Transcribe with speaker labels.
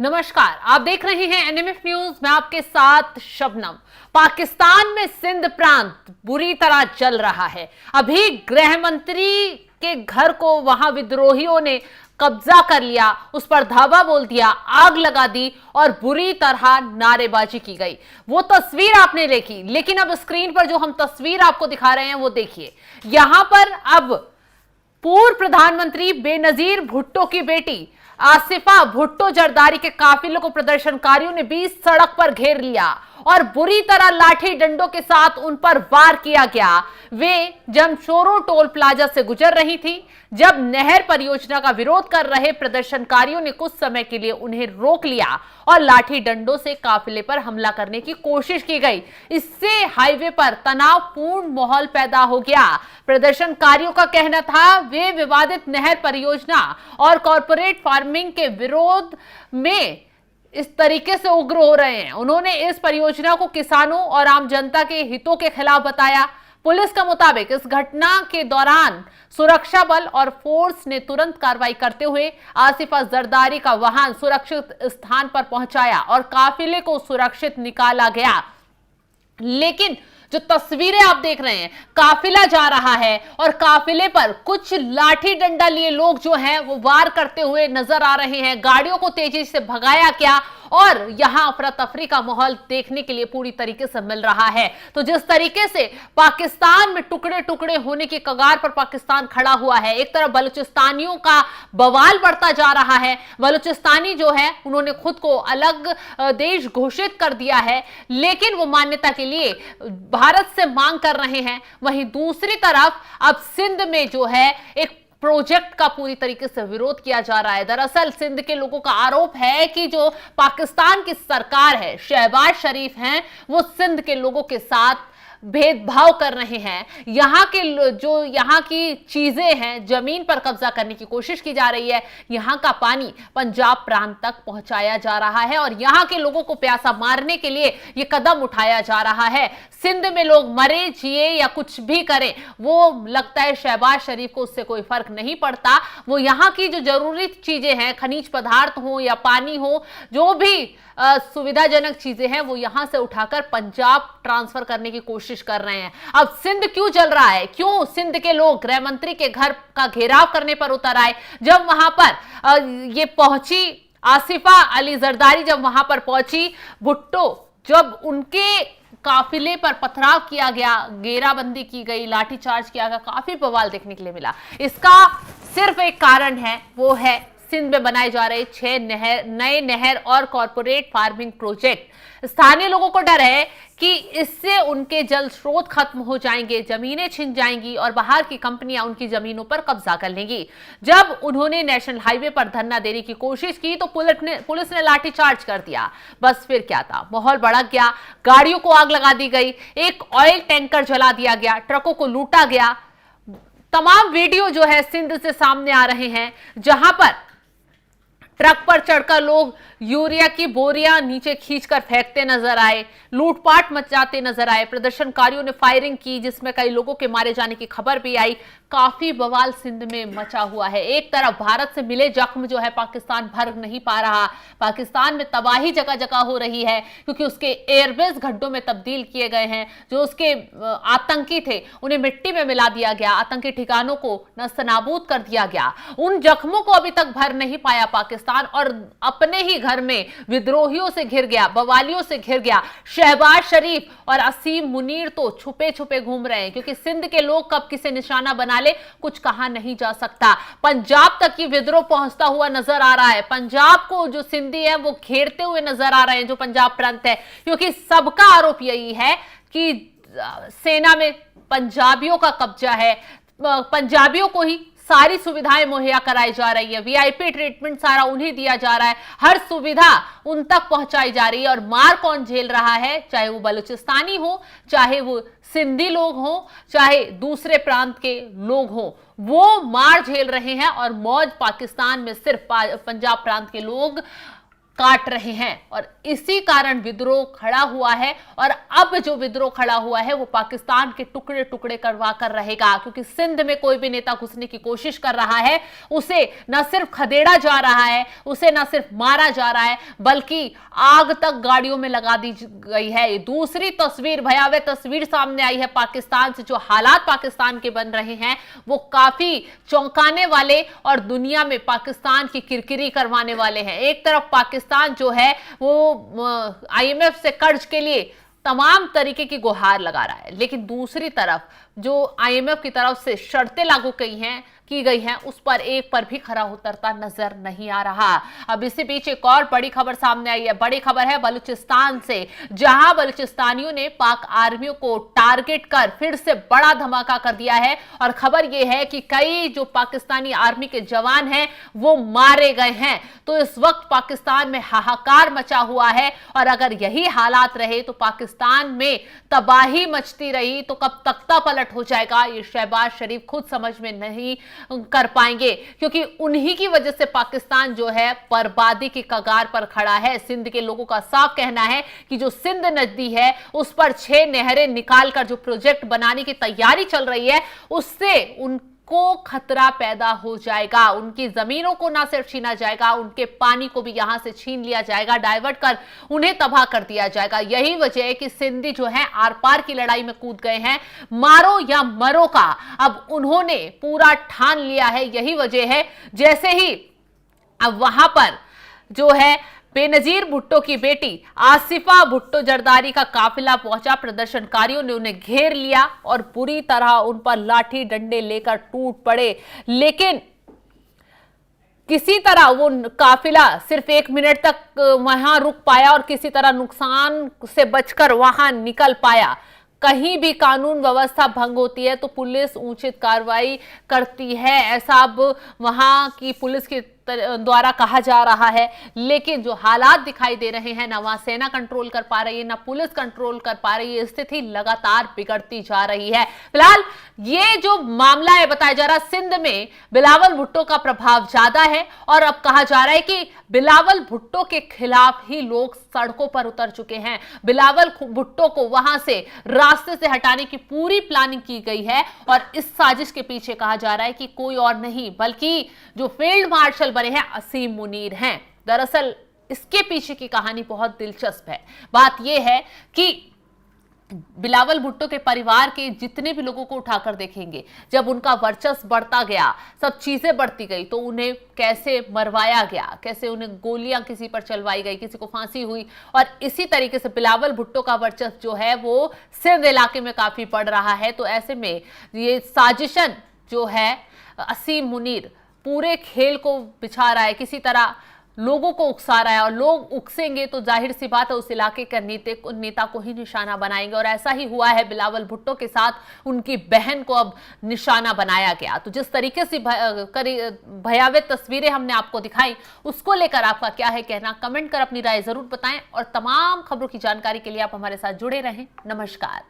Speaker 1: नमस्कार, आप देख रहे हैं एनएमएफ न्यूज। मैं आपके साथ शबनम। पाकिस्तान में सिंध प्रांत बुरी तरह जल रहा है। अभी गृह मंत्री के घर को वहां विद्रोहियों ने कब्जा कर लिया, उस पर धावा बोल दिया, आग लगा दी और बुरी तरह नारेबाजी की गई। वो तस्वीर आपने देखी, लेकिन अब स्क्रीन पर जो हम तस्वीर आपको दिखा रहे हैं वो देखिए। यहां पर अब पूर्व प्रधानमंत्री बेनजीर भुट्टो की बेटी आसिफा भुट्टो जरदारी के काफिले को प्रदर्शनकारियों ने बीच सड़क पर घेर लिया और बुरी तरह लाठी डंडों के साथ उन पर वार किया गया। वे जमशोरो टोल प्लाजा से गुजर रही थी जब नहर परियोजना का विरोध कर रहे प्रदर्शनकारियों ने कुछ समय के लिए उन्हें रोक लिया और लाठी डंडों से काफिले पर हमला करने की कोशिश की गई। इससे हाईवे पर तनावपूर्ण माहौल पैदा हो गया। प्रदर्शनकारियों का कहना था वे विवादित नहर परियोजना और कॉरपोरेट फार्मिंग के विरोध में इस तरीके से उग्र हो रहे हैं। उन्होंने इस परियोजना को किसानों और आम जनता के हितों के खिलाफ बताया। पुलिस का मुताबिक इस घटना के दौरान सुरक्षा बल और फोर्स ने तुरंत कार्रवाई करते हुए आसिफा जरदारी का वाहन सुरक्षित स्थान पर पहुंचाया और काफिले को सुरक्षित निकाला गया। लेकिन जो तस्वीरें आप देख रहे हैं, काफिला जा रहा है और काफिले पर कुछ लाठी डंडा लिए लोग जो हैं वो वार करते हुए नजर आ रहे हैं। गाड़ियों को तेजी से भगाया गया और यहां अफरा तफरी का माहौल देखने के लिए पूरी तरीके से मिल रहा है। तो जिस तरीके से पाकिस्तान में टुकड़े टुकड़े होने की कगार पर पाकिस्तान खड़ा हुआ है, एक तरफ बलूचिस्तानियों का बवाल बढ़ता जा रहा है। बलूचिस्तानी जो है उन्होंने खुद को अलग देश घोषित कर दिया है, लेकिन वो मान्यता के लिए भारत से मांग कर रहे हैं। वहीं दूसरी तरफ अब सिंध में जो है एक प्रोजेक्ट का पूरी तरीके से विरोध किया जा रहा है। दरअसल सिंध के लोगों का आरोप है कि जो पाकिस्तान की सरकार है, शहबाज शरीफ हैं, वो सिंध के लोगों के साथ भेदभाव कर रहे हैं। यहाँ की चीजें हैं, जमीन पर कब्जा करने की कोशिश की जा रही है। यहाँ का पानी पंजाब प्रांत तक पहुंचाया जा रहा है और यहाँ के लोगों को प्यासा मारने के लिए ये कदम उठाया जा रहा है। सिंध में लोग मरे जिए या कुछ भी करें, वो लगता है शहबाज शरीफ को उससे कोई फर्क नहीं पड़ता। वो यहाँ की जो जरूरी चीजें हैं, खनिज पदार्थ हो या पानी हो, जो भी सुविधाजनक चीजें हैं, वो यहां से उठाकर पंजाब ट्रांसफर करने की कोशिश कर रहे हैं। अब सिंध क्यों जल रहा है? क्यों सिंध के लोग गृह मंत्री के घर का घेराव करने पर उतर आए? जब वहां पर ये पहुंची आसिफा अली जरदारी, जब वहां पर पहुंची भुट्टो, जब उनके काफिले पर पथराव किया गया, घेराबंदी की गई, लाठीचार्ज किया गया, काफी बवाल देखने के लिए मिला। इसका सिर्फ एक कारण है, वो है सिंध में बनाए जा रहे 6 नए नहर और कॉरपोरेट फार्मिंग प्रोजेक्ट। स्थानीय लोगों को डर है कि इससे उनके जल स्रोत खत्म हो जाएंगे, जमीनें छिन जाएंगी और बाहर की कंपनियां उनकी जमीनों पर कब्जा कर लेंगी। जब उन्होंने नेशनल हाईवे पर धरना देने की कोशिश की तो पुलिस ने लाठीचार्ज कर दिया। बस फिर क्या था, माहौल भड़क गया, गाड़ियों को आग लगा दी गई, एक ऑयल टैंकर जला दिया गया, ट्रकों को लूटा गया। तमाम वीडियो जो है सिंध से सामने आ रहे हैं, जहां पर ट्रक पर चढ़कर लोग यूरिया की बोरियां नीचे खींचकर फेंकते नजर आए, लूटपाट मचाते नजर आए। प्रदर्शनकारियों ने फायरिंग की जिसमें कई लोगों के मारे जाने की खबर भी आई। काफी बवाल सिंध में मचा हुआ है। एक तरफ भारत से मिले जख्म जो है पाकिस्तान भर नहीं पा रहा। पाकिस्तान में तबाही जगह जगह हो रही है क्योंकि उसके एयरबेस गड्ढों में तब्दील किए गए हैं। जो उसके आतंकी थे उन्हें मिट्टी में मिला दिया गया, आतंकी ठिकानों को नस्तनाबूद कर दिया गया। उन जख्मों को अभी तक भर नहीं पाया पाकिस्तान और अपने ही घर में विद्रोहियों से घिर गया, बवालियों से घिर गया। शहबाज शरीफ और असीम मुनीर तो छुपे छुपे घूम रहे हैं क्योंकि सिंध के लोग कब किसे निशाना बना ले कुछ कहा नहीं जा सकता। पंजाब तक ये विद्रोह पहुंचता हुआ नजर आ रहा है। पंजाब को जो सिंधी है वो घेरते हुए नजर आ रहे हैं, जो पंजाब प्रांत है, क्योंकि सबका आरोप यही है कि सेना में पंजाबियों का कब्जा है, पंजाबियों को ही सारी सुविधाएं मुहैया कराई जा रही है, वीआईपी ट्रीटमेंट सारा उन्हें दिया जा रहा है, हर सुविधा उन तक पहुंचाई जा रही है। और मार कौन झेल रहा है? चाहे वो बलूचिस्तानी हो, चाहे वो सिंधी लोग हो, चाहे दूसरे प्रांत के लोग हो, वो मार झेल रहे हैं। और मौज पाकिस्तान में सिर्फ पंजाब प्रांत के लोग काट रहे हैं और इसी कारण विद्रोह खड़ा हुआ है। और अब जो विद्रोह खड़ा हुआ है वो पाकिस्तान के टुकड़े टुकड़े करवा कर रहेगा, क्योंकि सिंध में कोई भी नेता घुसने की कोशिश कर रहा है उसे न सिर्फ खदेड़ा जा रहा है, उसे न सिर्फ मारा जा रहा है, बल्कि आग तक गाड़ियों में लगा दी गई है। दूसरी तस्वीर, भयावह तस्वीर सामने आई है पाकिस्तान से। जो हालात पाकिस्तान के बन रहे हैं वो काफी चौंकाने वाले और दुनिया में पाकिस्तान की किरकिरी करवाने वाले हैं। एक तरफ पाकिस्तान जो है वो IMF से कर्ज के लिए तमाम तरीके की गुहार लगा रहा है, लेकिन दूसरी तरफ जो IMF की तरफ से शर्तें लागू की गई हैं उस पर एक पर भी खरा उतरता नजर नहीं आ रहा। अब इसी बीच एक और बड़ी खबर सामने आई है। बड़ी खबर है बलूचिस्तान से, जहां बलूचिस्तानियों ने पाक आर्मियों को टारगेट कर फिर से बड़ा धमाका कर दिया है। और खबर यह है कि कई जो पाकिस्तानी आर्मी के जवान हैं वो मारे गए हैं। तो इस वक्त पाकिस्तान में हाहाकार मचा हुआ है और अगर यही हालात रहे तो पाकिस्तान में तबाही मचती रही तो कब तख्ता पलट हो जाएगा ये शहबाज शरीफ खुद समझ में नहीं कर पाएंगे, क्योंकि उन्हीं की वजह से पाकिस्तान जो है बर्बादी की कगार पर खड़ा है। सिंध के लोगों का साफ कहना है कि जो सिंध नदी है उस पर 6 नहरें निकालकर जो प्रोजेक्ट बनाने की तैयारी चल रही है उससे को खतरा पैदा हो जाएगा। उनकी जमीनों को ना सिर्फ छीना जाएगा, उनके पानी को भी यहां से छीन लिया जाएगा, डाइवर्ट कर उन्हें तबाह कर दिया जाएगा। यही वजह है कि सिंधी जो है आर पार की लड़ाई में कूद गए हैं, मारो या मरो का अब उन्होंने पूरा ठान लिया है। यही वजह है जैसे ही अब वहां पर जो है बेनजीर भुट्टो की बेटी आसिफा भुट्टो जरदारी का काफिला पहुंचा, प्रदर्शनकारियों ने उन्हें घेर लिया और बुरी तरह उन पर लाठी डंडे लेकर टूट पड़े। लेकिन किसी तरह वो काफिला सिर्फ 1 मिनट तक वहां रुक पाया और किसी तरह नुकसान से बचकर वहां निकल पाया। कहीं भी कानून व्यवस्था भंग होती है तो पुलिस उचित कार्रवाई करती है, ऐसा अब वहां की पुलिस के द्वारा कहा जा रहा है। लेकिन जो हालात दिखाई दे रहे हैं ना वहां सेना कंट्रोल कर पा रही है ना पुलिस कंट्रोल कर पा रही है, स्थिति लगातार बिगड़ती जा रही है। फिलहाल ये जो मामला है बताया जा रहा है सिंध में बिलावल भुट्टो का प्रभाव ज्यादा है और अब कहा जा रहा है कि बिलावल भुट्टो के खिलाफ ही लोग सड़कों पर उतर चुके हैं। बिलावल भुट्टो को वहां से रास्ते से हटाने की पूरी प्लानिंग की गई है और इस साजिश के पीछे कहा जा रहा है कि कोई और नहीं बल्कि जो फील्ड मार्शल बने हैं असीम मुनीर हैं। दरअसल इसके पीछे की कहानी बहुत दिलचस्प है। बात यह है कि बिलावल भुट्टो के परिवार के जितने भी लोगों को उठाकर देखेंगे, जब उनका वर्चस्व बढ़ता गया, सब चीजें बढ़ती गई, तो उन्हें कैसे मरवाया गया, कैसे उन्हें गोलियां किसी पर चलवाई गई, किसी को फांसी हुई। और इसी तरीके से बिलावल भुट्टो का वर्चस्व जो है वो सिंध इलाके में काफी बढ़ रहा है। तो ऐसे में ये साजिशन जो है असीम मुनीर पूरे खेल को बिछा रहा है, किसी तरह लोगों को उकसा रहा है और लोग उकसेंगे तो जाहिर सी बात है उस इलाके के नेता को ही निशाना बनाएंगे। और ऐसा ही हुआ है बिलावल भुट्टो के साथ, उनकी बहन को अब निशाना बनाया गया। तो जिस तरीके से भयावह तस्वीरें हमने आपको दिखाई उसको लेकर आपका क्या है कहना, कमेंट कर अपनी राय जरूर बताएं और तमाम खबरों की जानकारी के लिए आप हमारे साथ जुड़े रहें। नमस्कार।